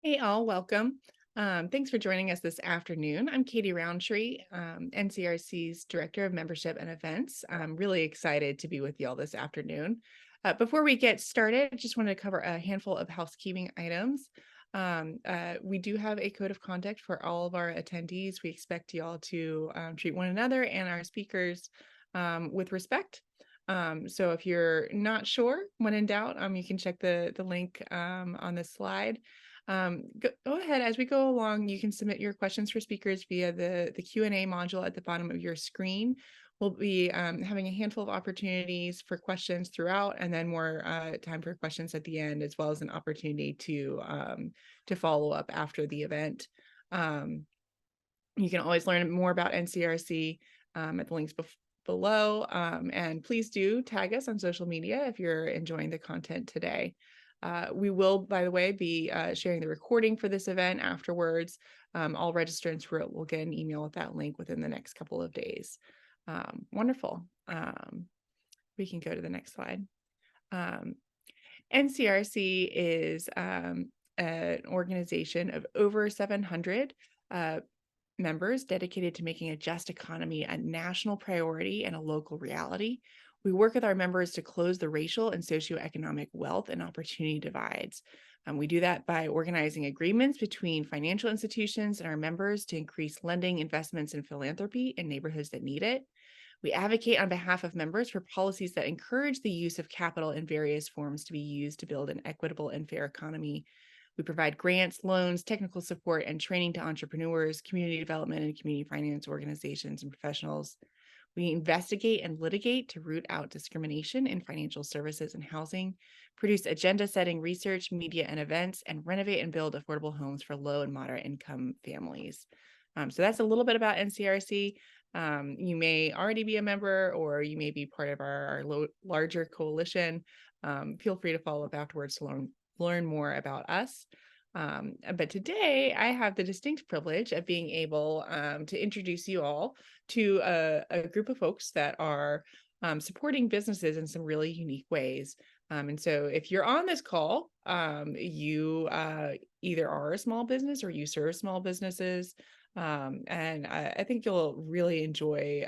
Hey all, welcome. Thanks for joining us this afternoon. I'm Katie Roundtree, NCRC's Director of Membership and Events. I'm really excited to be with you all this afternoon. Before we get started, I just wanted to cover a handful of housekeeping items. We do have a code of conduct for all of our attendees. We expect you all to treat one another and our speakers with respect. So if you're not sure, when in doubt, you can check the link on this slide. Go ahead as we go along. You can submit your questions for speakers via the Q&A module at the bottom of your screen. We'll be having a handful of opportunities for questions throughout, and then more time for questions at the end, as well as an opportunity to follow up after the event. You can always learn more about NCRC at the links below, and please do tag us on social media if you're enjoying the content today. We will, by the way, be sharing the recording for this event afterwards. All registrants will get an email with that link within the next couple of days. Wonderful. We can go to the next slide. NCRC is an organization of over 700 members dedicated to making a just economy a national priority and a local reality. We work with our members to close the racial and socioeconomic wealth and opportunity divides. We do that by organizing agreements between financial institutions and our members to increase lending, investments, and philanthropy in neighborhoods that need it. We advocate on behalf of members for policies that encourage the use of capital in various forms to be used to build an equitable and fair economy. We provide grants, loans, technical support, and training to entrepreneurs, community development, and community finance organizations and professionals. We investigate and litigate to root out discrimination in financial services and housing, produce agenda-setting research, media, and events, and renovate and build affordable homes for low and moderate income families. So that's a little bit about NCRC. You may already be a member, or you may be part of our larger coalition. Feel free to follow up afterwards to learn more about us. But today I have the distinct privilege of being able to introduce you all to a group of folks that are supporting businesses in some really unique ways. And so if you're on this call, you either are a small business or you serve small businesses. And I think you'll really enjoy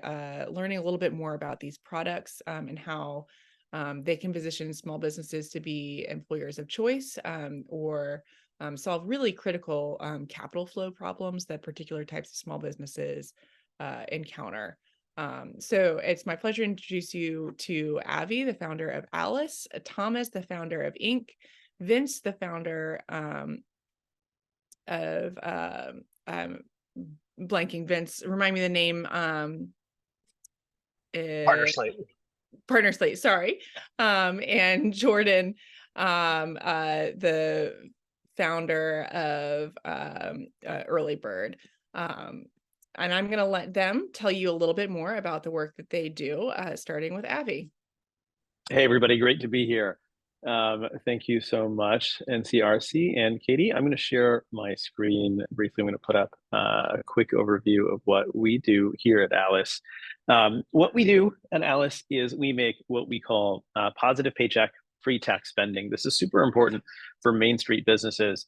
learning a little bit more about these products and how they can position small businesses to be employers of choice or solve really critical capital flow problems that particular types of small businesses encounter. So it's my pleasure to introduce you to Avi, the founder of Alice, Thomas, the founder of Inc., Vince, the founder of blanking Vince. Remind me the name. Partner Slate. Partner Slate, sorry. And Jordan, the founder of EarlyBird. And I'm going to let them tell you a little bit more about the work that they do, starting with Avi. Hey, everybody, great to be here. Thank you so much, NCRC and Katie. I'm going to share my screen briefly. I'm going to put up a quick overview of what we do here at Alice. What we do at Alice is we make what we call positive paycheck free tax spending. This is super important for Main Street businesses.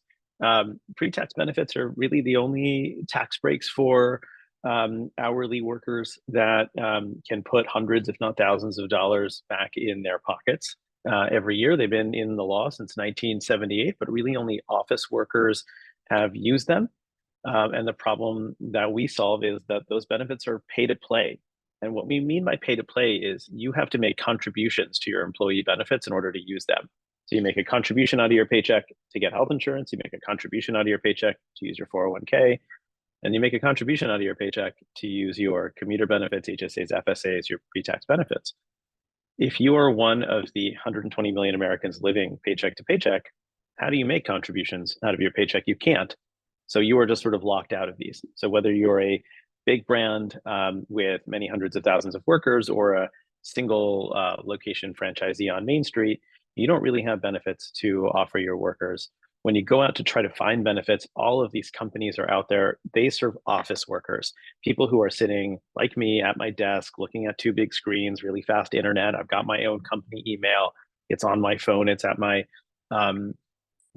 Pre-tax benefits are really the only tax breaks for hourly workers that can put hundreds, if not thousands of dollars back in their pockets every year. They've been in the law since 1978, but really only office workers have used them. And the problem that we solve is that those benefits are pay to play. And what we mean by pay to play is you have to make contributions to your employee benefits in order to use them. So you make a contribution out of your paycheck to get health insurance, you make a contribution out of your paycheck to use your 401k, and you make a contribution out of your paycheck to use your commuter benefits, HSAs, FSAs, your pre-tax benefits. If you are one of the 120 million Americans living paycheck to paycheck, how do you make contributions out of your paycheck? You can't. So you are just sort of locked out of these. So whether you're a big brand with many hundreds of thousands of workers or a single location franchisee on Main Street, you don't really have benefits to offer your workers. When you go out to try to find benefits, all of these companies are out there. They serve office workers, people who are sitting like me at my desk, looking at two big screens, really fast internet. I've got my own company email. It's on my phone. It's at my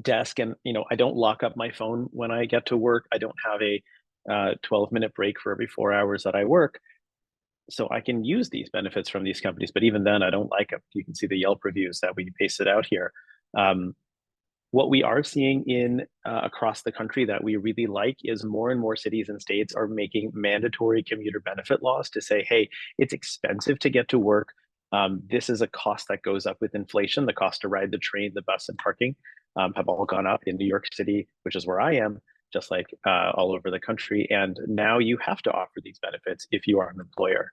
desk, and I don't lock up my phone when I get to work. I don't have a 12-minute break for every 4 hours that I work. So I can use these benefits from these companies, but even then, I don't like them. You can see the Yelp reviews that we pasted out here. What we are seeing in across the country that we really like is more and more cities and states are making mandatory commuter benefit laws to say, hey, it's expensive to get to work. This is a cost that goes up with inflation. The cost to ride the train, the bus, and parking have all gone up in New York City, which is where I am, just like all over the country. And now you have to offer these benefits if you are an employer.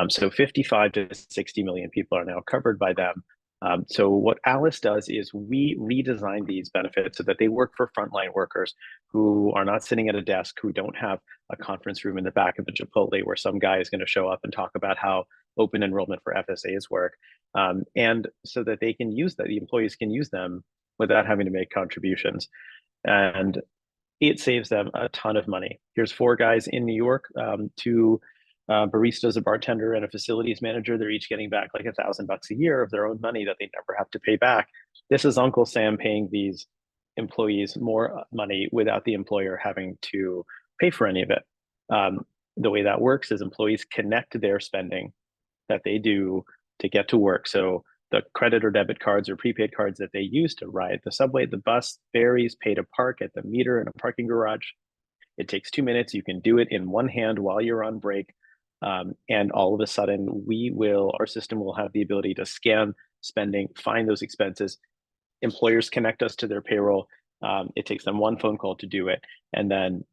So 55 to 60 million people are now covered by them. So what Alice does is we redesign these benefits so that they work for frontline workers who are not sitting at a desk, who don't have a conference room in the back of a Chipotle where some guy is going to show up and talk about how open enrollment for FSAs work. And so that they can use that, the employees can use them without having to make contributions. And it saves them a ton of money. Here's 4 guys in New York, 2 baristas, a bartender, and a facilities manager. They're each getting back like $1,000 a year of their own money that they never have to pay back. This is Uncle Sam paying these employees more money without the employer having to pay for any of it. The way that works is employees connect their spending that they do to get to work. So the credit or debit cards or prepaid cards that they use to ride the subway, the bus, ferries, pay to park at the meter in a parking garage. It takes 2 minutes. You can do it in one hand while you're on break. And all of a sudden, our system will have the ability to scan spending, find those expenses. Employers connect us to their payroll. It takes them one phone call to do it. And then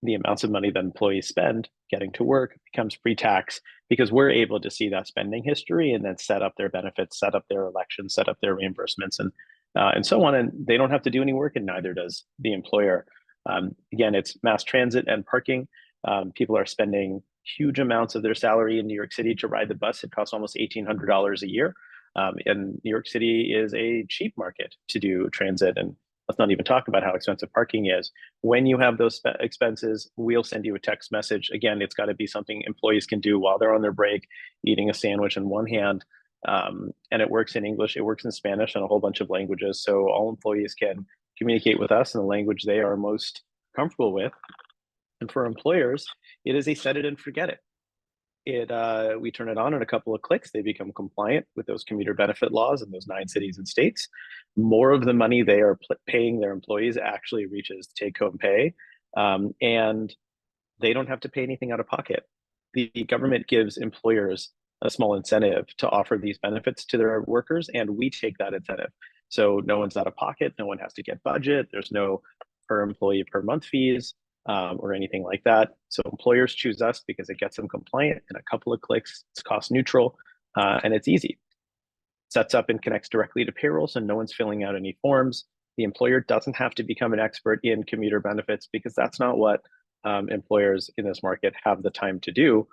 the amounts of money that employees spend getting to work becomes pre-tax because we're able to see that spending history and then set up their benefits, set up their elections, set up their reimbursements, and so on. And they don't have to do any work, and neither does the employer. Again, it's mass transit and parking. People are spending huge amounts of their salary in New York City to ride the bus. It costs almost $1,800 a year. And New York City is a cheap market to do transit. And let's not even talk about how expensive parking is. When you have those expenses, we'll send you a text message. Again, it's got to be something employees can do while they're on their break, eating a sandwich in one hand. And it works in English, it works in Spanish, and a whole bunch of languages. So all employees can communicate with us in the language they are most comfortable with. And for employers, it is a set it and forget it. We turn it on in a couple of clicks. They become compliant with those commuter benefit laws in those 9 cities and states. More of the money they are paying their employees actually reaches take-home pay, and they don't have to pay anything out of pocket. The government gives employers a small incentive to offer these benefits to their workers, and we take that incentive. So no one's out of pocket. No one has to get budget. There's no per employee per month fees. Or anything like that. So employers choose us because it gets them compliant in a couple of clicks. It's cost neutral, and it's easy. Sets up and connects directly to payroll, so no one's filling out any forms. The employer doesn't have to become an expert in commuter benefits because that's not what employers in this market have the time to do.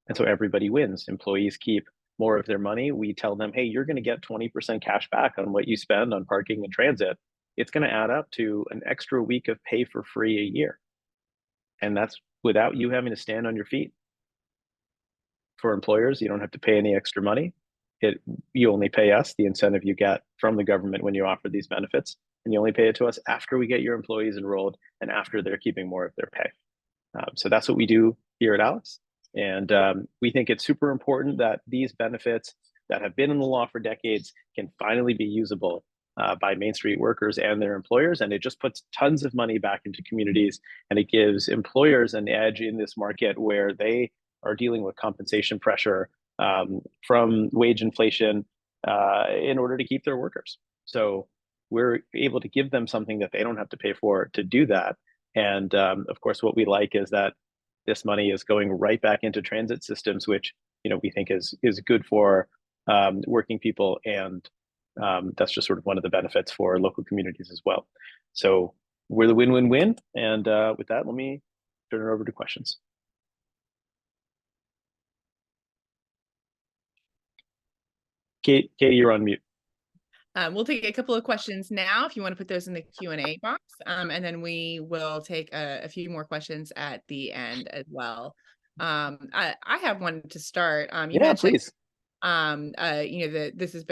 And so everybody wins. Employees keep more of their money. We tell them, hey, you're going to get 20% cash back on what you spend on parking and transit. It's going to add up to an extra week of pay for free a year. And that's without you having to stand on your feet. For employers, you don't have to pay any extra money. You only pay us the incentive you get from the government when you offer these benefits, and you only pay it to us after we get your employees enrolled and after they're keeping more of their pay. So that's what we do here at Alice. And we think it's super important that these benefits that have been in the law for decades can finally be usable by Main Street workers and their employers. And it just puts tons of money back into communities, and it gives employers an edge in this market where they are dealing with compensation pressure from wage inflation in order to keep their workers. So we're able to give them something that they don't have to pay for to do that. And of course, what we like is that this money is going right back into transit systems, which we think is good for working people, and that's just sort of one of the benefits for local communities as well. So we're the win-win-win. And with that, let me turn it over to questions. Katie, you're on mute. We'll take a couple of questions now if you want to put those in the Q&A box, and then we will take a few more questions at the end as well. I have one to start. You mentioned please. This is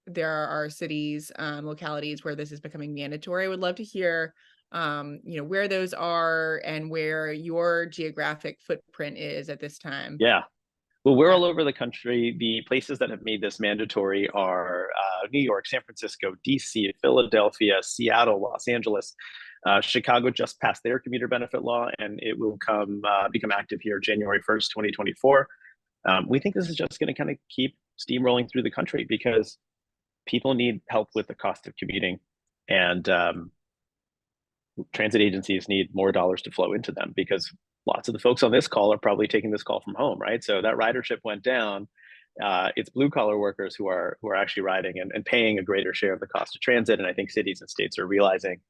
there are cities, localities where this is becoming mandatory. I would love to hear, where those are and where your geographic footprint is at this time. Yeah. Well, we're Yeah. all over the country. The places that have made this mandatory are New York, San Francisco, DC, Philadelphia, Seattle, Los Angeles. Chicago just passed their commuter benefit law, and it will become active here January 1st, 2024. We think this is just going to kind of keep steamrolling through the country because people need help with the cost of commuting, and transit agencies need more dollars to flow into them because lots of the folks on this call are probably taking this call from home, right? So that ridership went down. It's blue collar workers who are actually riding and paying a greater share of the cost of transit. And I think cities and states are realizing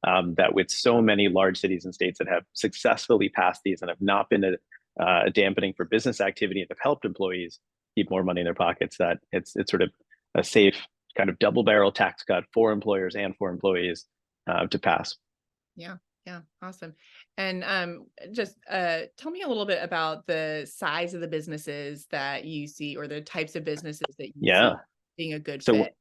that with so many large cities and states that have successfully passed these and have not been a dampening for business activity and have helped employees keep more money in their pockets, that it's sort of a safe kind of double barrel tax cut for employers and for employees to pass. Yeah. Yeah. Awesome. And just tell me a little bit about the size of the businesses that you see, or the types of businesses that you Yeah. see being a good So fit.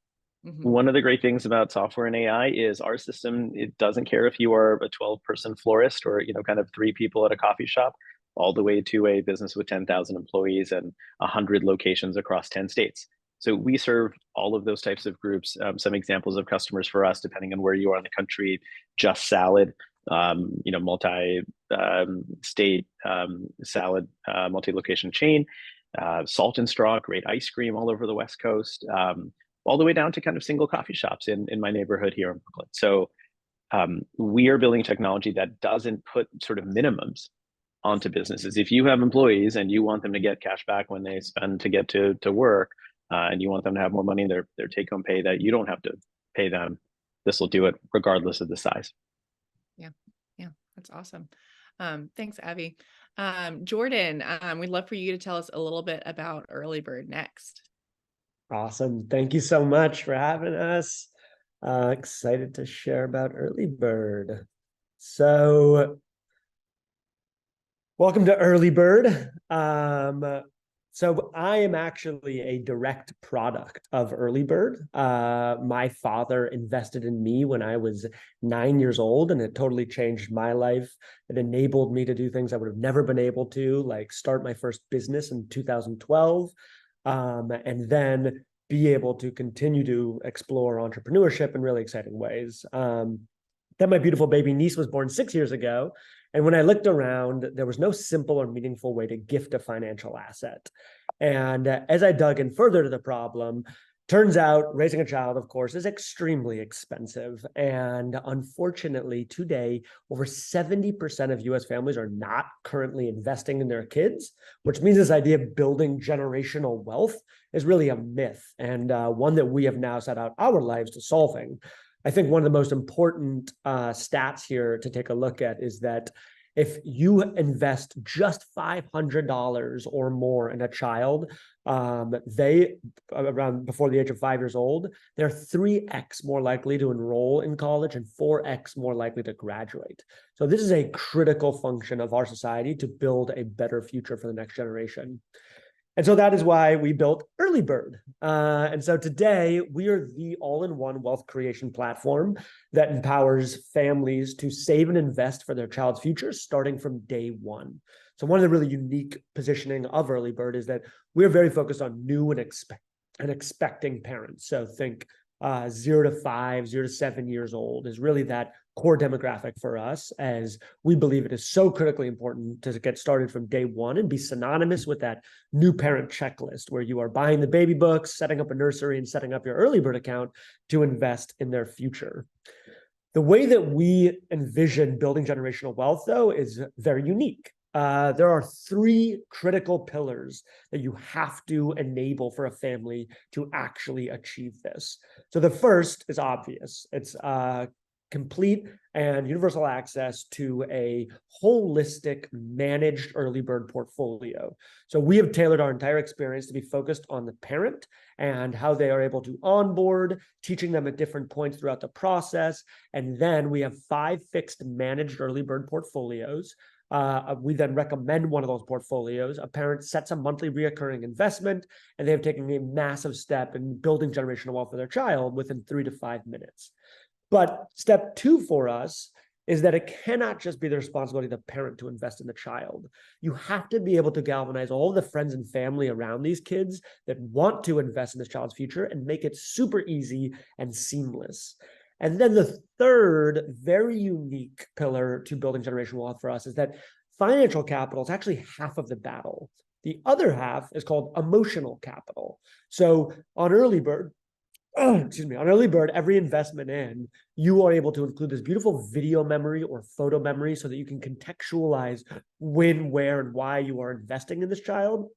Mm-hmm. one of the great things about software and AI is our system, it doesn't care if you are a 12-person florist or, kind of 3 people at a coffee shop, all the way to a business with 10,000 employees and 100 locations across 10 states. So we serve all of those types of groups. Some examples of customers for us, depending on where you are in the country: Just Salad, multi-state salad, multi-location chain; Salt and Straw, great ice cream all over the West Coast; all the way down to kind of single coffee shops in my neighborhood here in Brooklyn. So we are building technology that doesn't put sort of minimums onto businesses. If you have employees and you want them to get cash back when they spend to get to work, and you want them to have more money in their take-home pay that you don't have to pay them, this will do it regardless of the size. Yeah. Yeah. That's awesome. Thanks, Abby. Jordan, we'd love for you to tell us a little bit about EarlyBird next. Awesome. Thank you so much for having us. Excited to share about EarlyBird. So welcome to EarlyBird. So I am actually a direct product of EarlyBird. My father invested in me when I was 9 years old, and it totally changed my life. It enabled me to do things I would have never been able to, like start my first business in 2012, and then be able to continue to explore entrepreneurship in really exciting ways. Then my beautiful baby niece was born 6 years ago. And when I looked around, there was no simple or meaningful way to gift a financial asset. And as I dug in further to the problem, turns out raising a child, of course, is extremely expensive. And unfortunately, today, over 70% of US families are not currently investing in their kids, which means this idea of building generational wealth is really a myth, and one that we have now set out our lives to solving. I think one of the most important stats here to take a look at is that if you invest just $500 or more in a child, they, around before the age of 5 years old, they're 3x more likely to enroll in college and 4x more likely to graduate. So this is a critical function of our society to build a better future for the next generation. And so that is why we built EarlyBird. And so today we are the all-in-one wealth creation platform that empowers families to save and invest for their child's future starting from day one. So one of the really unique positioning of EarlyBird is that we're very focused on new and expecting parents. So think 0 to 5, 0 to 7 years old is really that core demographic for us, as we believe it is so critically important to get started from day one and be synonymous with that new parent checklist where you are buying the baby books, setting up a nursery, and setting up your EarlyBird account to invest in their future. The way that we envision building generational wealth, though, is very unique. There are 3 critical pillars that you have to enable for a family to actually achieve this. So the first is obvious. It's complete and universal access to a holistic managed early bird portfolio. So we have tailored our entire experience to be focused on the parent and how they are able to onboard, teaching them at different points throughout the process. And then we have 5 fixed managed early bird portfolios. We then recommend one of those portfolios. A parent sets a monthly reoccurring investment, and they have taken a massive step in building generational wealth for their child within 3 to 5 minutes. But step 2 for us is that it cannot just be the responsibility of the parent to invest in the child. You have to be able to galvanize all of the friends and family around these kids that want to invest in this child's future and make it super easy and seamless. And then the third very unique pillar to building generational wealth for us is that financial capital is actually half of the battle. The other half is called emotional capital. So on EarlyBird, on EarlyBird, every investment in, you are able to include this beautiful video memory or photo memory so that you can contextualize when, where, and why you are investing in this child.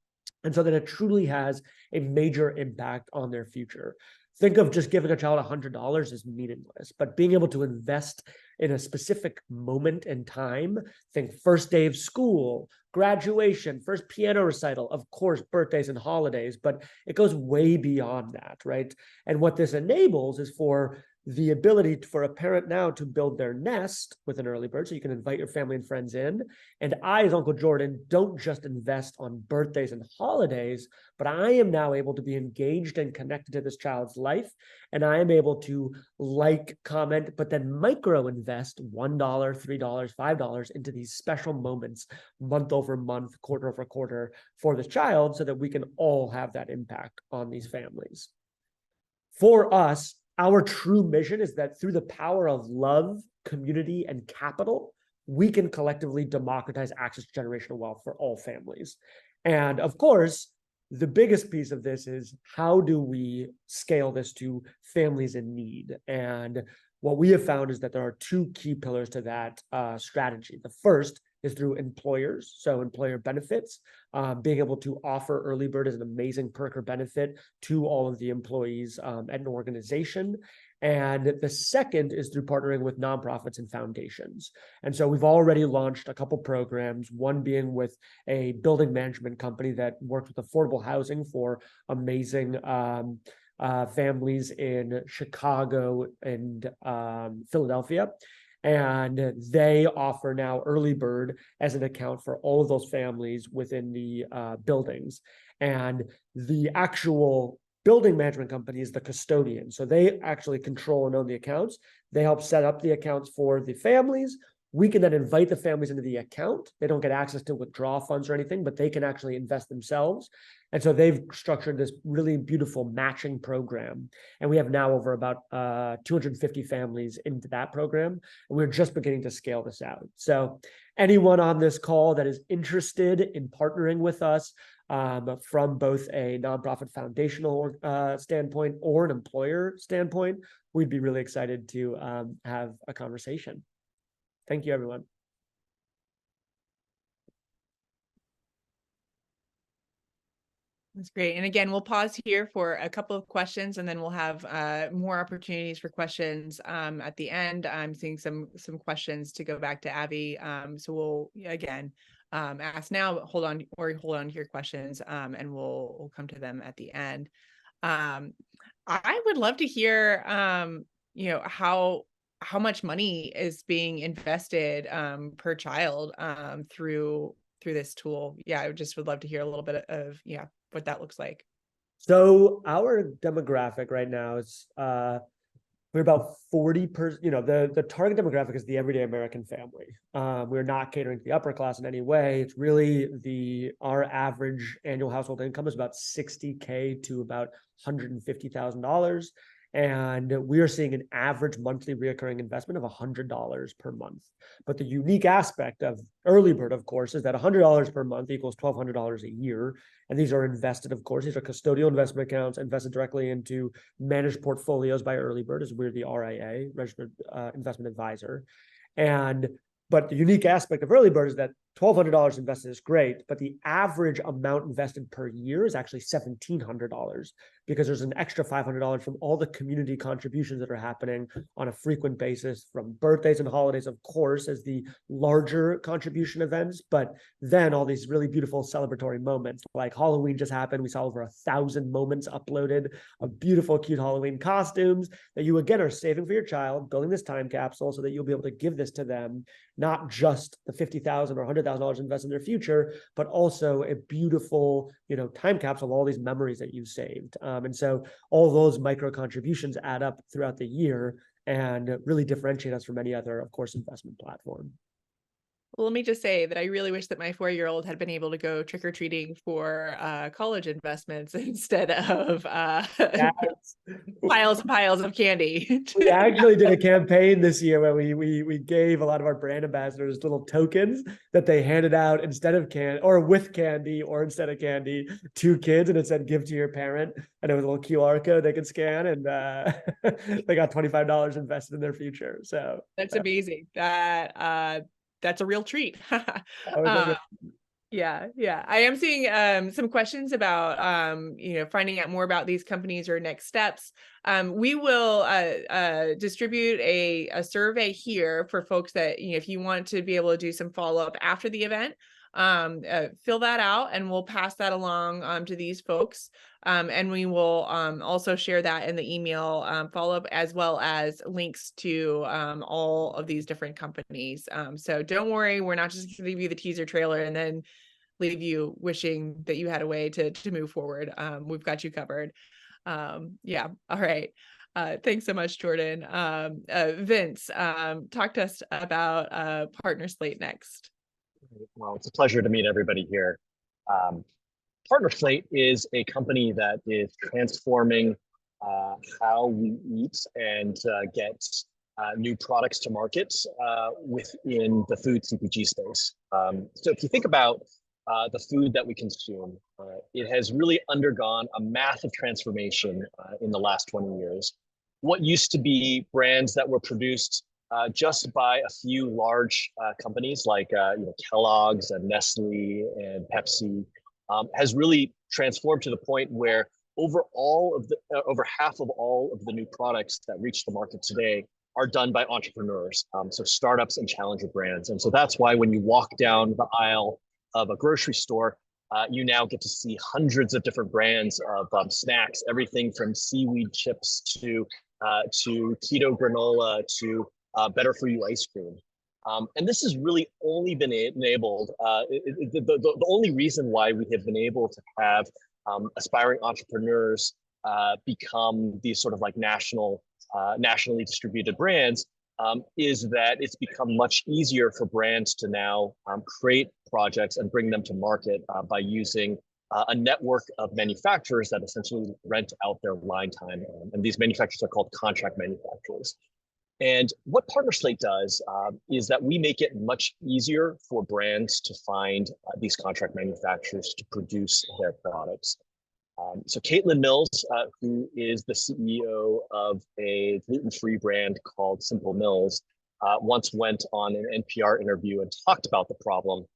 And so that it truly has a major impact on their future. Think of just giving a child $100 as meaningless, but being able to invest in a specific moment in time, think first day of school, graduation, first piano recital, of course, birthdays and holidays, but it goes way beyond that, right? And what this enables is for the ability for a parent now to build their nest with an early bird, so you can invite your family and friends in. And I, as Uncle Jordan, don't just invest on birthdays and holidays, but I am now able to be engaged and connected to this child's life. And I am able to like, comment, but then micro invest $1, $3, $5 into these special moments, month over month, quarter over quarter for this child, so that we can all have that impact on these families. For us, our true mission is that through the power of love, community, and capital, we can collectively democratize access to generational wealth for all families. And of course, the biggest piece of this is how do we scale this to families in need? And what we have found is that there are 2 key pillars to that strategy. The first is through employers, so employer benefits, being able to offer EarlyBird as an amazing perk or benefit to all of the employees at an organization. And the second is through partnering with nonprofits and foundations. And so we've already launched a couple programs, one being with a building management company that works with affordable housing for amazing families in Chicago and Philadelphia. And they offer now EarlyBird as an account for all of those families within the buildings. And the actual building management company is the custodian. So they actually control and own the accounts. They help set up the accounts for the families. We can then invite the families into the account. They don't get access to withdraw funds or anything, but they can actually invest themselves. And so they've structured this really beautiful matching program. And we have now over about 250 families into that program. And we're just beginning to scale this out. So anyone on this call that is interested in partnering with us from both a nonprofit foundational standpoint or an employer standpoint, we'd be really excited to have a conversation. Thank you, everyone. That's great. And again, we'll pause here for a couple of questions, and then we'll have more opportunities for questions at the end. I'm seeing some questions to go back to Abby. So we'll again ask now, hold on to your questions, and we'll come to them at the end. I would love to hear how much money is being invested per child through this tool. Yeah, I just would love to hear a little bit of what that looks like. So our demographic right now is we're about 40%. The target demographic is the everyday American family. We're not catering to the upper class in any way. It's really our average annual household income is about $60K to about $150,000. And we are seeing an average monthly recurring investment of $100 per month. But the unique aspect of EarlyBird, of course, is that $100 per month equals $1,200 a year. And these are invested, of course, these are custodial investment accounts invested directly into managed portfolios by EarlyBird, as we're the RIA, Registered Investment Advisor. But the unique aspect of EarlyBird is that $1,200 invested is great, but the average amount invested per year is actually $1,700 because there's an extra $500 from all the community contributions that are happening on a frequent basis, from birthdays and holidays, of course, as the larger contribution events, but then all these really beautiful celebratory moments, like Halloween just happened. We saw over 1,000 moments uploaded of beautiful, cute Halloween costumes that you, again, are saving for your child, building this time capsule so that you'll be able to give this to them, not just the $50,000 or $100,000 invest in their future, but also a beautiful, time capsule of all these memories that you saved. And so all those micro contributions add up throughout the year and really differentiate us from any other, of course, investment platform. Well, let me just say that I really wish that my 4-year-old had been able to go trick-or-treating for college investments instead of piles and piles of candy. We actually did a campaign this year where we gave a lot of our brand ambassadors little tokens that they handed out instead of candy, or with candy, or instead of candy, to kids, and it said "give to your parent," and it was a little QR code they could scan, and they got $25 invested in their future. So that's amazing. That's a real treat. Yeah. I am seeing some questions about finding out more about these companies or next steps. We will distribute a survey here for folks that, if you want to be able to do some follow-up after the event, fill that out and we'll pass that along to these folks. And we will also share that in the email follow-up, as well as links to all of these different companies. So don't worry, we're not just going to leave you the teaser trailer and then leave you wishing that you had a way to move forward. We've got you covered. Yeah. All right. Thanks so much, Jordan. Vince, talk to us about Partner Slate next. Well, it's a pleasure to meet everybody here. Partner Slate is a company that is transforming how we eat and get new products to market within the food CPG space. So if you think about the food that we consume, it has really undergone a massive transformation in the last 20 years. What used to be brands that were produced just by a few large companies like Kellogg's and Nestle and Pepsi has really transformed to the point where over half of all of the new products that reach the market today are done by entrepreneurs, so startups and challenger brands. And so that's why when you walk down the aisle of a grocery store, you now get to see hundreds of different brands of snacks, everything from seaweed chips to keto granola to better for you ice cream. And this has really only been enabled, the only reason why we have been able to have aspiring entrepreneurs become these sort of like nationally distributed brands is that it's become much easier for brands to now create projects and bring them to market by using a network of manufacturers that essentially rent out their line time. And these manufacturers are called contract manufacturers. And what Partner Slate does is that we make it much easier for brands to find these contract manufacturers to produce their products. So Caitlin Mills, who is the CEO of a gluten-free brand called Simple Mills, once went on an NPR interview and talked about the problem,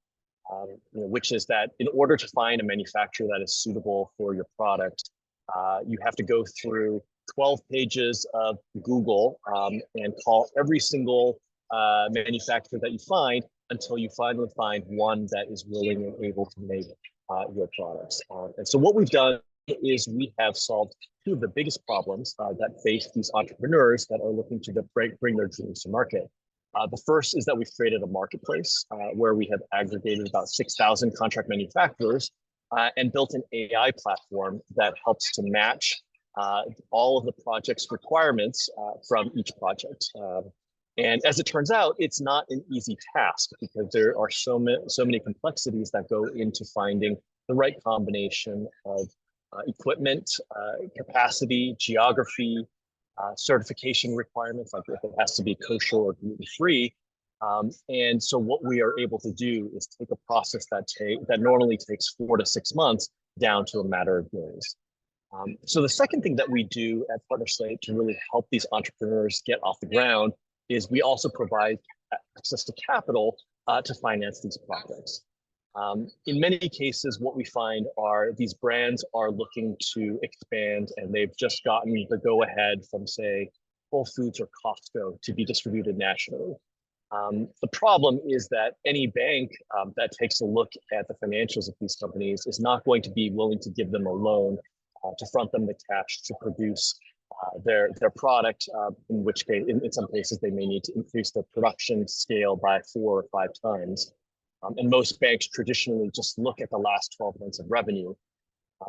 which is that in order to find a manufacturer that is suitable for your product, you have to go through 12 pages of Google and call every single manufacturer that you find until you finally find one that is willing and able to make your products. And so what we've done is we have solved two of the biggest problems that face these entrepreneurs that are looking to bring their dreams to market. The first is that we've created a marketplace where we have aggregated about 6,000 contract manufacturers and built an AI platform that helps to match all of the project's requirements from each project. And as it turns out, it's not an easy task because there are so many complexities that go into finding the right combination of equipment, capacity, geography, certification requirements, like if it has to be kosher or gluten-free. And so what we are able to do is take a process that normally takes 4 to 6 months down to a matter of days. So the second thing that we do at Partner Slate to really help these entrepreneurs get off the ground is we also provide access to capital to finance these projects. In many cases, what we find are these brands are looking to expand, and they've just gotten the go-ahead from, say, Whole Foods or Costco to be distributed nationally. The problem is that any bank that takes a look at the financials of these companies is not going to be willing to give them a loan to front them the cash to produce their product, in which case, in some cases, they may need to increase the production scale by 4 or 5 times. And most banks traditionally just look at the last 12 months of revenue.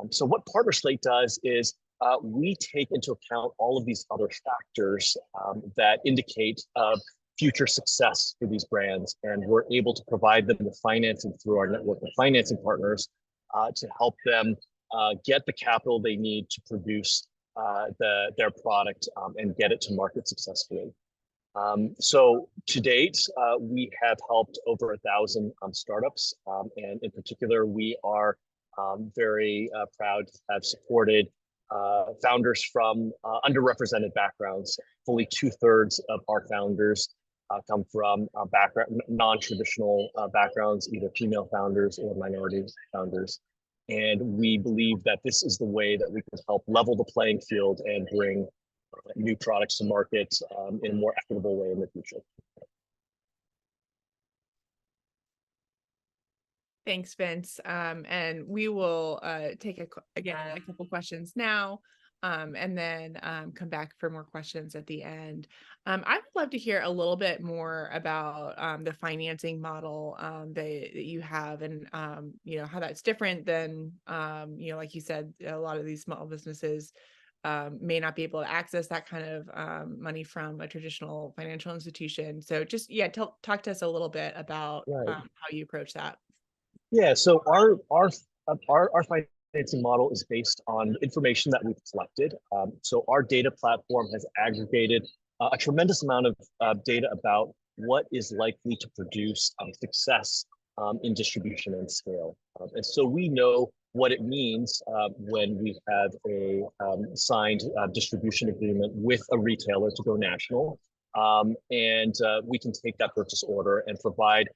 So what PartnerSlate does is we take into account all of these other factors that indicate future success for these brands, and we're able to provide them with financing through our network of financing partners to help them get the capital they need to produce their product and get it to market successfully. So to date, we have helped over 1,000 startups, and in particular, we are very proud to have supported founders from underrepresented backgrounds. Fully 2/3 of our founders come from non-traditional backgrounds, either female founders or minority founders. And we believe that this is the way that we can help level the playing field and bring new products to market in a more equitable way in the future. Thanks, Vince. And we will take a couple questions now, and then come back for more questions at the end. I would love to hear a little bit more about the financing model that you have, and how that's different than like you said, a lot of these small businesses may not be able to access that kind of money from a traditional financial institution. So just talk to us a little bit about how you approach that. Yeah, so our financing model is based on information that we've collected. So our data platform has aggregated a tremendous amount of data about what is likely to produce success in distribution and scale. And so we know what it means when we have a signed distribution agreement with a retailer to go national. And we can take that purchase order and provide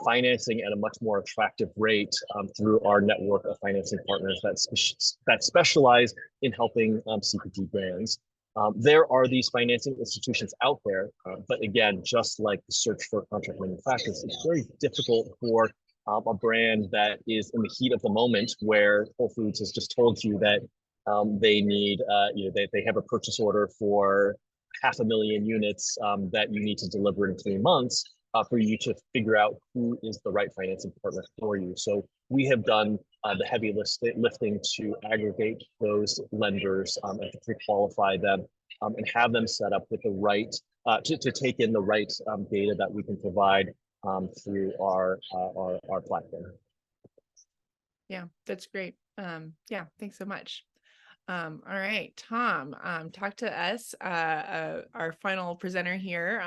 financing at a much more attractive rate through our network of financing partners that specialize in helping CPG brands. There are these financing institutions out there, but again, just like the search for contract manufacturers, it's very difficult for a brand that is in the heat of the moment, where Whole Foods has just told you that they need, they have a purchase order for 500,000 units that you need to deliver in 3 months. For you to figure out who is the right financing partner for you. So we have done the heavy lifting to aggregate those lenders and to pre-qualify them and have them set up with the right, to take in the right data that we can provide through our platform. Yeah, that's great. Thanks so much. All right, Tom, talk to us, our final presenter here.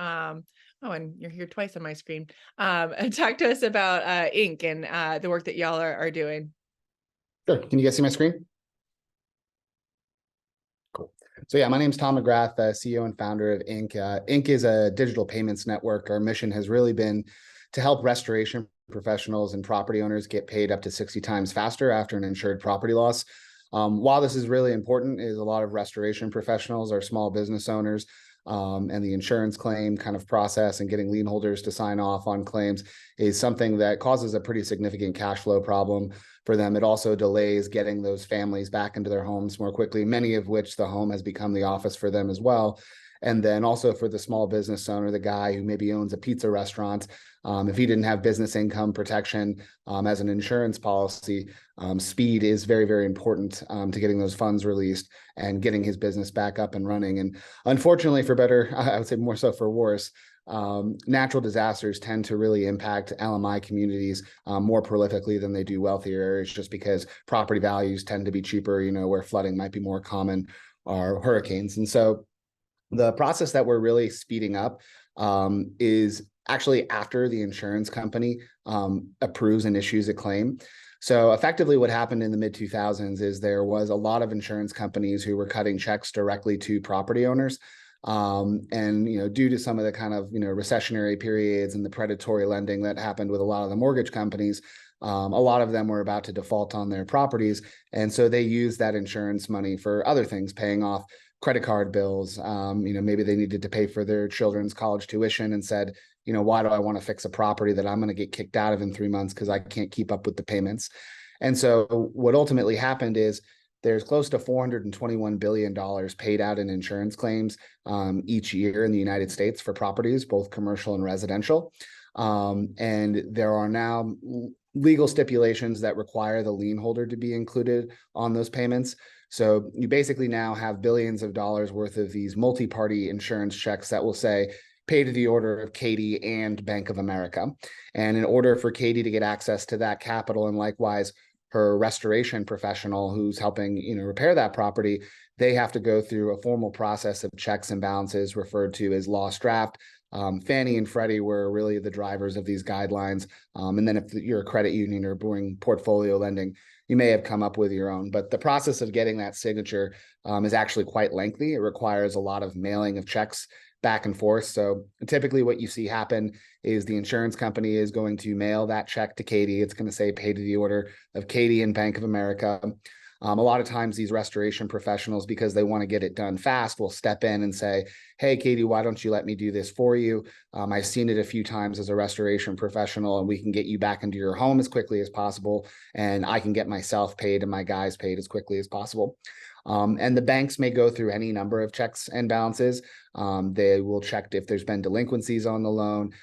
And you're here twice on my screen. Talk to us about iink and the work that y'all are doing. Sure. Can you guys see my screen? Cool. So yeah, my name's Tom McGrath, CEO and founder of iink. iink is a digital payments network. Our mission has really been to help restoration professionals and property owners get paid up to 60 times faster after an insured property loss. While this is really important, is a lot of restoration professionals are small business owners, and the insurance claim kind of process and getting lien holders to sign off on claims is something that causes a pretty significant cash flow problem for them. It also delays getting those families back into their homes more quickly, many of which the home has become the office for them as well. And then also for the small business owner, the guy who maybe owns a pizza restaurant, if he didn't have business income protection as an insurance policy, speed is very, very important to getting those funds released and getting his business back up and running. And unfortunately, for better, I would say more so for worse, natural disasters tend to really impact LMI communities more prolifically than they do wealthier areas, just because property values tend to be cheaper, where flooding might be more common, or hurricanes. And so the process that we're really speeding up is actually after the insurance company approves and issues a claim. So effectively what happened in the mid-2000s is there was a lot of insurance companies who were cutting checks directly to property owners. And, due to some of the kind of, recessionary periods and the predatory lending that happened with a lot of the mortgage companies, a lot of them were about to default on their properties. And so they used that insurance money for other things, paying off credit card bills. Maybe they needed to pay for their children's college tuition and said, why do I want to fix a property that I'm going to get kicked out of in 3 months because I can't keep up with the payments? And so what ultimately happened is there's close to $421 billion paid out in insurance claims each year in the United States for properties, both commercial and residential. And there are now legal stipulations that require the lien holder to be included on those payments. So you basically now have billions of dollars worth of these multi-party insurance checks that will say, pay to the order of Katie and Bank of America. And in order for Katie to get access to that capital, and likewise her restoration professional who's helping, repair that property, they have to go through a formal process of checks and balances referred to as lost draft. Fannie and Freddie were really the drivers of these guidelines. And then if you're a credit union or doing portfolio lending, you may have come up with your own. But the process of getting that signature is actually quite lengthy. It requires a lot of mailing of checks back and forth. So typically what you see happen is the insurance company is going to mail that check to Katie. It's going to say pay to the order of Katie and Bank of America. A lot of times these restoration professionals, because they want to get it done fast, will step in and say, hey, Katie, why don't you let me do this for you? I've seen it a few times as a restoration professional, and we can get you back into your home as quickly as possible. And I can get myself paid and my guys paid as quickly as possible. And the banks may go through any number of checks and balances. They will check if there's been delinquencies on the loan.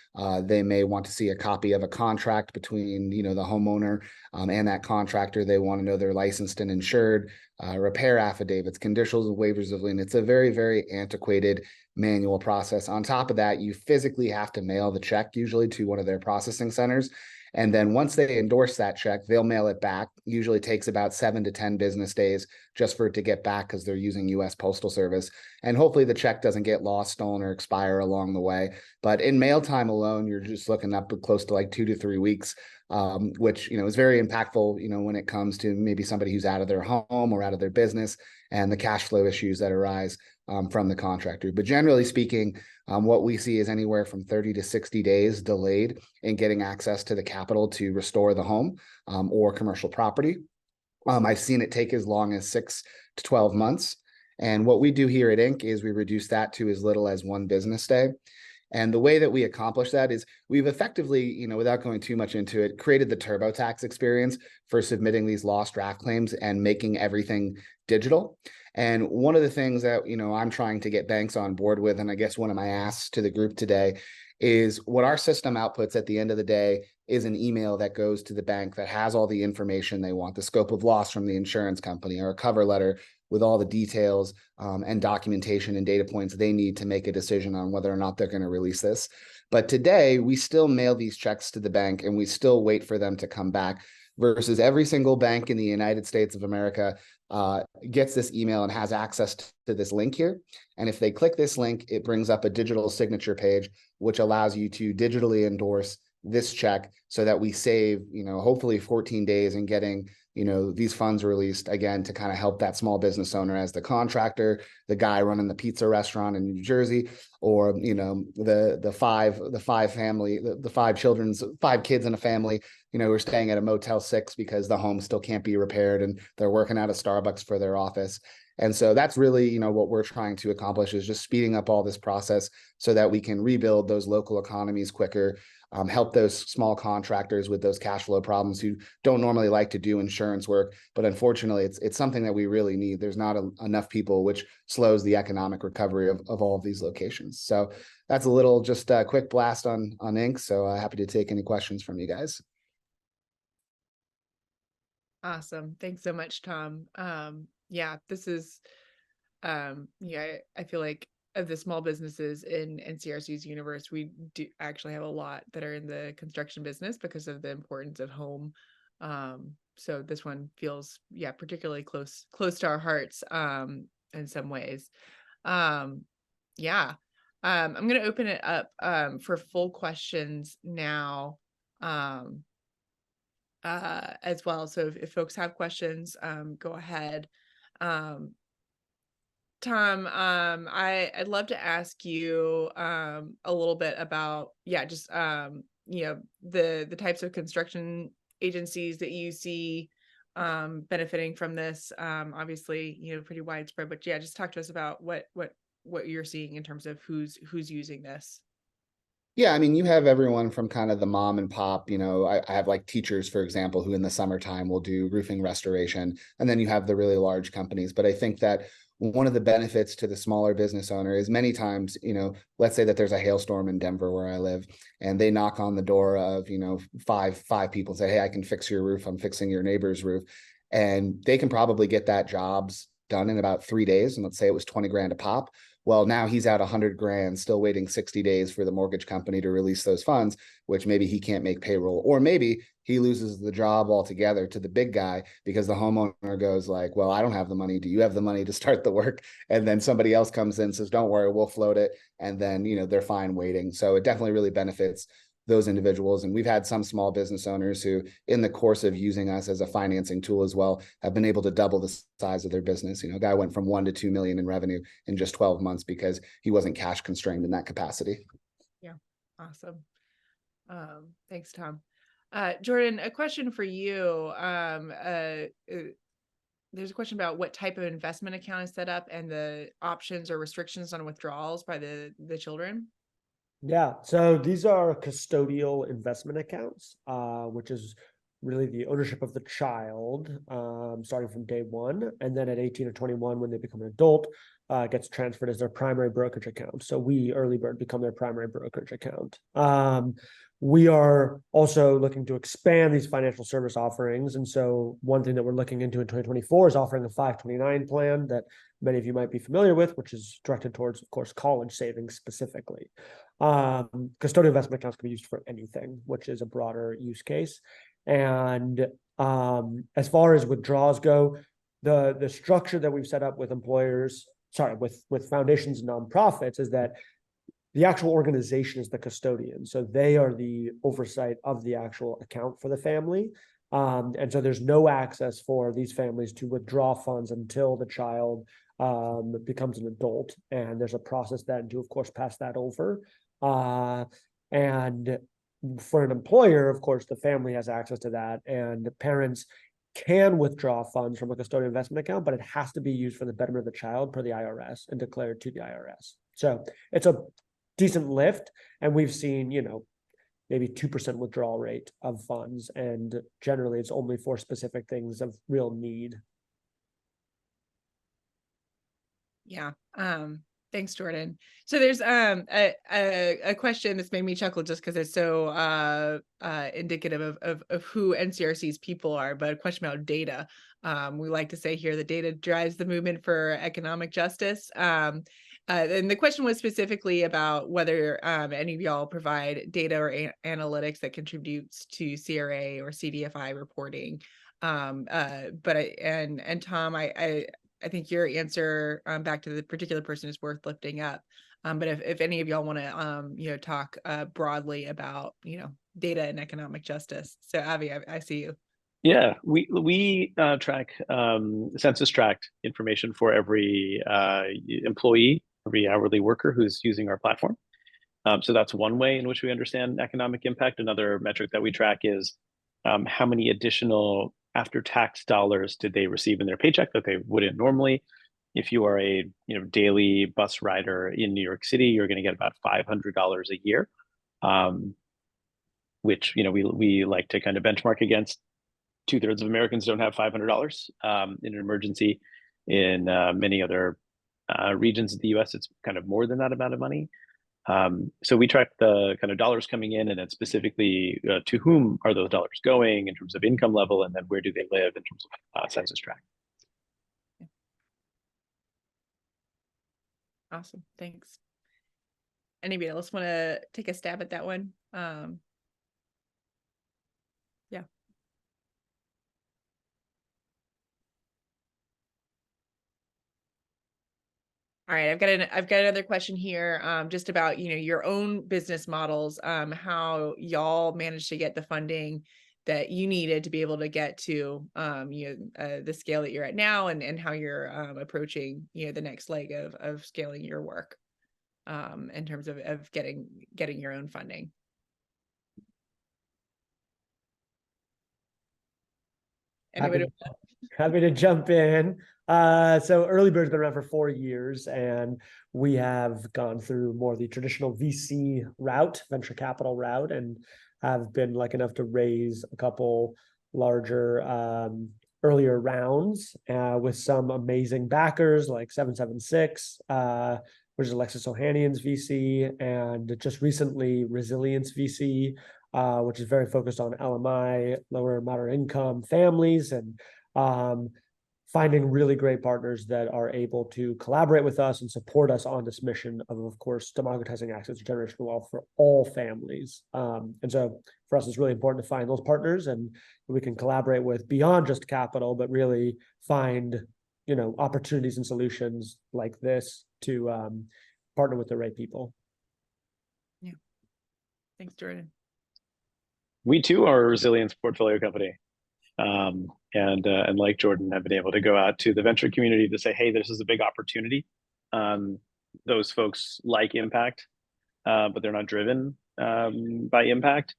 They may want to see a copy of a contract between, the homeowner and that contractor. They want to know they're licensed and insured, repair affidavits, conditions and waivers of lien. It's a very, very antiquated manual process. On top of that, you physically have to mail the check usually to one of their processing centers. And then once they endorse that check, they'll mail it back. Usually takes about 7 to 10 business days just for it to get back because they're using US Postal Service. And hopefully the check doesn't get lost, stolen, or expire along the way. But in mail time alone, you're just looking up close to like 2 to 3 weeks, which, is very impactful, when it comes to maybe somebody who's out of their home or out of their business and the cash flow issues that arise from the contractor. But generally speaking, what we see is anywhere from 30 to 60 days delayed in getting access to the capital to restore the home or commercial property. I've seen it take as long as 6 to 12 months. And what we do here at Inc. is we reduce that to as little as 1 business day. And the way that we accomplish that is we've effectively, without going too much into it, created the TurboTax experience for submitting these lost draft claims and making everything digital. And one of the things that, I'm trying to get banks on board with, and I guess one of my asks to the group today, is what our system outputs at the end of the day is an email that goes to the bank that has all the information they want, the scope of loss from the insurance company, or a cover letter with all the details and documentation and data points they need to make a decision on whether or not they're going to release this. But today, we still mail these checks to the bank and we still wait for them to come back, versus every single bank in the United States of America gets this email and has access to this link here. And if they click this link, it brings up a digital signature page, which allows you to digitally endorse this check so that we save, hopefully 14 days in getting, these funds released, again, to kind of help that small business owner as the contractor, the guy running the pizza restaurant in New Jersey, or, the five kids in a family, who are staying at a Motel 6 because the home still can't be repaired and they're working out of Starbucks for their office. And so that's really, what we're trying to accomplish, is just speeding up all this process so that we can rebuild those local economies quicker, help those small contractors with those cash flow problems who don't normally like to do insurance work. But unfortunately, it's something that we really need. There's not enough people, which slows the economic recovery of all of these locations. So that's a little just a quick blast on Inc. So happy to take any questions from you guys. Awesome. Thanks so much, Tom. Yeah, this is, I feel like of the small businesses in NCRC's universe, we do actually have a lot that are in the construction business because of the importance of home. So this one feels, particularly close to our hearts, in some ways. I'm going to open it up, for full questions now, as well. So if folks have questions, go ahead. Tom, I'd love to ask you a little bit about, just the types of construction agencies that you see benefiting from this. Obviously, pretty widespread, but just talk to us about what you're seeing in terms of who's using this. Yeah, I mean, you have everyone from kind of the mom and pop, I have like teachers, for example, who in the summertime will do roofing restoration. And then you have the really large companies. But I think that one of the benefits to the smaller business owner is many times, let's say that there's a hailstorm in Denver where I live, and they knock on the door of, five people and say, hey, I can fix your roof. I'm fixing your neighbor's roof. And they can probably get that jobs done in about 3 days. And let's say it was 20 grand a pop. Well, now he's out 100 grand, still waiting 60 days for the mortgage company to release those funds, which maybe he can't make payroll, or maybe he loses the job altogether to the big guy because the homeowner goes like, well, I don't have the money. Do you have the money to start the work? And then somebody else comes in and says, don't worry, we'll float it. And then, they're fine waiting. So it definitely really benefits those individuals. And we've had some small business owners who, in the course of using us as a financing tool as well, have been able to double the size of their business. A guy went from 1 to 2 million in revenue in just 12 months because he wasn't cash constrained in that capacity. Yeah, awesome. Thanks, Tom. Jordan, a question for you. There's a question about what type of investment account is set up and the options or restrictions on withdrawals by the children. Yeah, so these are custodial investment accounts, which is really the ownership of the child, starting from day one, and then at 18 or 21, when they become an adult, gets transferred as their primary brokerage account. So we, EarlyBird, become their primary brokerage account. We are also looking to expand these financial service offerings. And so one thing that we're looking into in 2024 is offering a 529 plan that many of you might be familiar with, which is directed towards, of course, college savings specifically. Custodial investment accounts can be used for anything, which is a broader use case. And as far as withdrawals go, the structure that we've set up with with foundations and nonprofits is that the actual organization is the custodian. So they are the oversight of the actual account for the family. And so there's no access for these families to withdraw funds until the child becomes an adult. And there's a process then to, of course, pass that over. And for an employer, of course, the family has access to that, and the parents can withdraw funds from a custodial investment account, but it has to be used for the betterment of the child per the IRS and declared to the IRS. So it's a decent lift, and we've seen, maybe 2% withdrawal rate of funds, and generally it's only for specific things of real need. Yeah. Thanks, Jordan. So there's a question that's made me chuckle just because it's so indicative of who NCRC's people are, but a question about data. We like to say here that data drives the movement for economic justice. And the question was specifically about whether any of y'all provide data or analytics that contributes to CRA or CDFI reporting. Tom, I think your answer back to the particular person is worth lifting up. But if any of y'all want to, talk broadly about, data and economic justice. So Avi, I see you. Yeah, we track census tract information for every employee, every hourly worker who's using our platform. So that's one way in which we understand economic impact. Another metric that we track is how many additional after-tax dollars did they receive in their paycheck that they wouldn't normally. If you are a daily bus rider in New York City, you're going to get about $500 a year, which we like to kind of benchmark against. 2/3 of Americans don't have $500 in an emergency. In many other regions of the U.S., it's kind of more than that amount of money. So we track the kind of dollars coming in, and then specifically to whom are those dollars going in terms of income level, and then where do they live in terms of census tract. Awesome, thanks. Anybody else want to take a stab at that one? Yeah. All right, I've got another question here, just about your own business models, how y'all managed to get the funding that you needed to be able to get to the scale that you're at now, and how you're approaching the next leg of scaling your work in terms of getting your own funding. Happy to jump in. So EarlyBird's been around for 4 years, and we have gone through more the traditional VC route, venture capital route, and have been lucky enough to raise a couple larger earlier rounds with some amazing backers like 776, which is Alexis Ohanian's VC, and just recently Resilience VC, which is very focused on LMI, lower and moderate income families, and finding really great partners that are able to collaborate with us and support us on this mission of course, democratizing access to generational wealth for all families. And so for us, it's really important to find those partners and we can collaborate with beyond just capital, but really find, opportunities and solutions like this to partner with the right people. Yeah. Thanks, Jordan. We too are a resilience portfolio company. And like Jordan, have been able to go out to the venture community to say, hey, this is a big opportunity. Those folks like impact, but they're not driven by impact.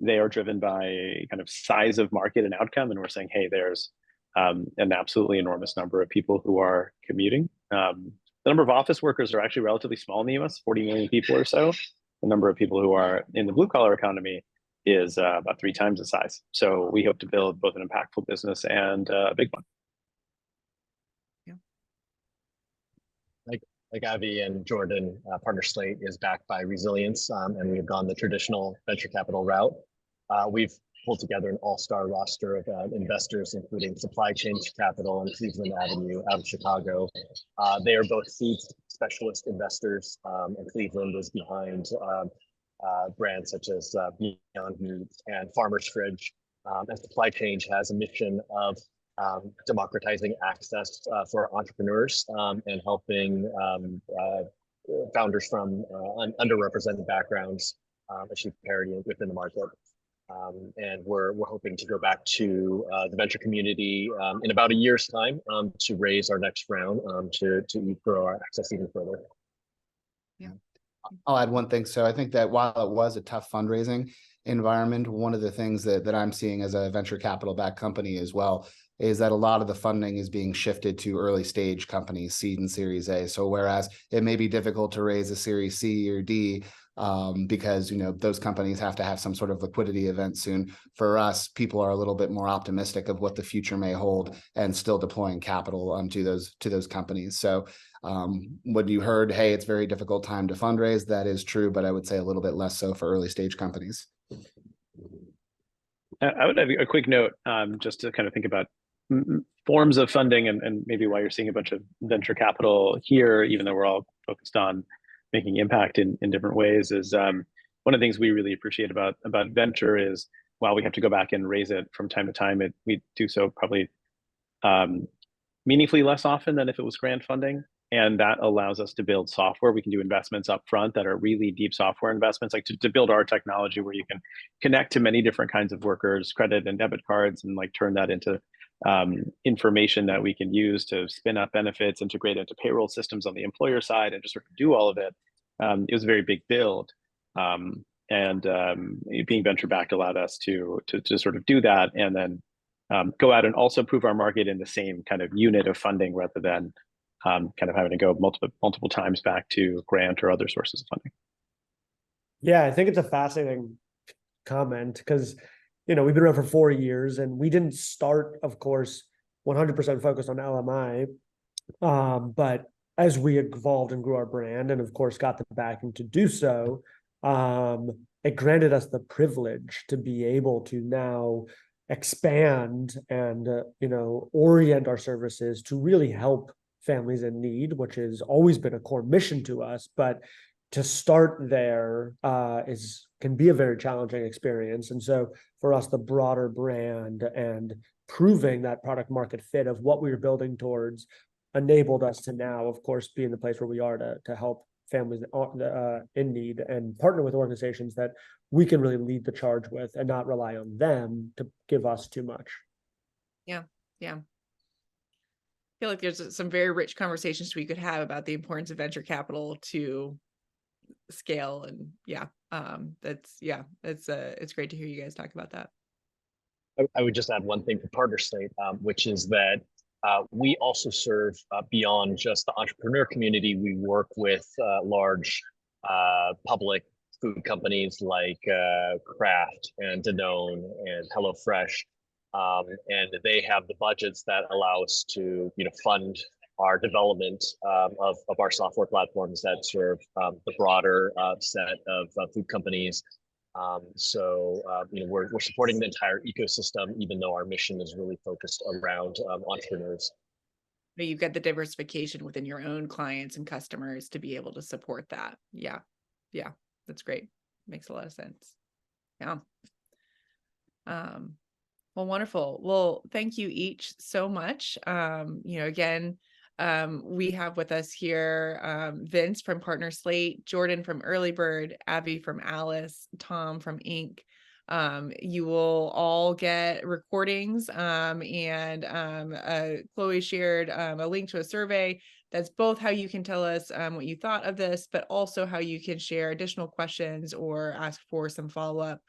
They are driven by kind of size of market and outcome. And we're saying, hey, there's an absolutely enormous number of people who are commuting. The number of office workers are actually relatively small in the US, 40 million people or so. The number of people who are in the blue collar economy is about 3 times the size. So we hope to build both an impactful business and a big one. Yeah. Like Avi and Jordan, Partner Slate is backed by Resilience, and we've gone the traditional venture capital route. We've pulled together an all-star roster of investors, including Supply Chain Capital and Cleveland Avenue out of Chicago. They are both seed specialist investors, and Cleveland is behind brands such as Beyond Meat and Farmer's Fridge. And Supply Chain has a mission of democratizing access for entrepreneurs and helping founders from underrepresented backgrounds achieve parity within the market. And we're hoping to go back to the venture community in about a year's time to raise our next round to grow our access even further. Yeah. I'll add one thing. So I think that while it was a tough fundraising environment, one of the things that I'm seeing as a venture capital backed company as well is that a lot of the funding is being shifted to early stage companies, seed and series A. So whereas it may be difficult to raise a series C or D because those companies have to have some sort of liquidity event soon, for us, people are a little bit more optimistic of what the future may hold and still deploying capital to those companies. So when you heard, hey, it's a very difficult time to fundraise, that is true, but I would say a little bit less so for early stage companies. I would have a quick note just to kind of think about forms of funding and maybe why you're seeing a bunch of venture capital here, even though we're all focused on making impact in different ways, is one of the things we really appreciate about venture is while we have to go back and raise it from time to time, we do so probably meaningfully less often than if it was grant funding. And that allows us to build software. We can do investments up front that are really deep software investments, like to build our technology where you can connect to many different kinds of workers, credit and debit cards, and like turn that into information that we can use to spin up benefits, integrate into payroll systems on the employer side, and just sort of do all of it. It was a very big build. And being venture backed allowed us to sort of do that and then go out and also prove our market in the same kind of unit of funding rather than kind of having to go multiple times back to grant or other sources of funding. Yeah, I think it's a fascinating comment because, we've been around for 4 years and we didn't start, of course, 100% focused on LMI. But as we evolved and grew our brand and, of course, got the backing to do so, it granted us the privilege to be able to now expand and, orient our services to really help families in need, which has always been a core mission to us. But to start there can be a very challenging experience. And so for us, the broader brand and proving that product market fit of what we were building towards enabled us to now, of course, be in the place where we are to help families in need, and partner with organizations that we can really lead the charge with and not rely on them to give us too much. Yeah. I feel like there's some very rich conversations we could have about the importance of venture capital to scale, and it's great to hear you guys talk about that. I would just add one thing for Partner Slate, which is that we also serve beyond just the entrepreneur community. We work with large public food companies like Kraft and Danone and HelloFresh, and they have the budgets that allow us to, fund our development of our software platforms that serve the broader set of food companies. We're supporting the entire ecosystem, even though our mission is really focused around entrepreneurs. But you've got the diversification within your own clients and customers to be able to support that. Yeah, that's great. Makes a lot of sense. Yeah. Well, wonderful. Well, thank you each so much. Again, we have with us here Vince from Partner Slate, Jordan from EarlyBird, Abby from Alice, Tom from iink. You will all get recordings, and Chloe shared a link to a survey. That's both how you can tell us what you thought of this, but also how you can share additional questions or ask for some follow-up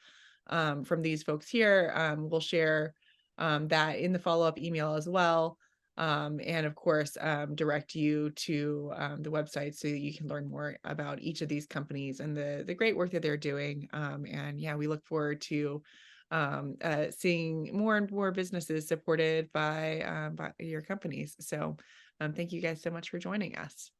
from these folks here. We'll share that in the follow-up email as well. And of course, direct you to the website so that you can learn more about each of these companies and the great work that they're doing. And yeah, we look forward to seeing more and more businesses supported by your companies. So thank you guys so much for joining us.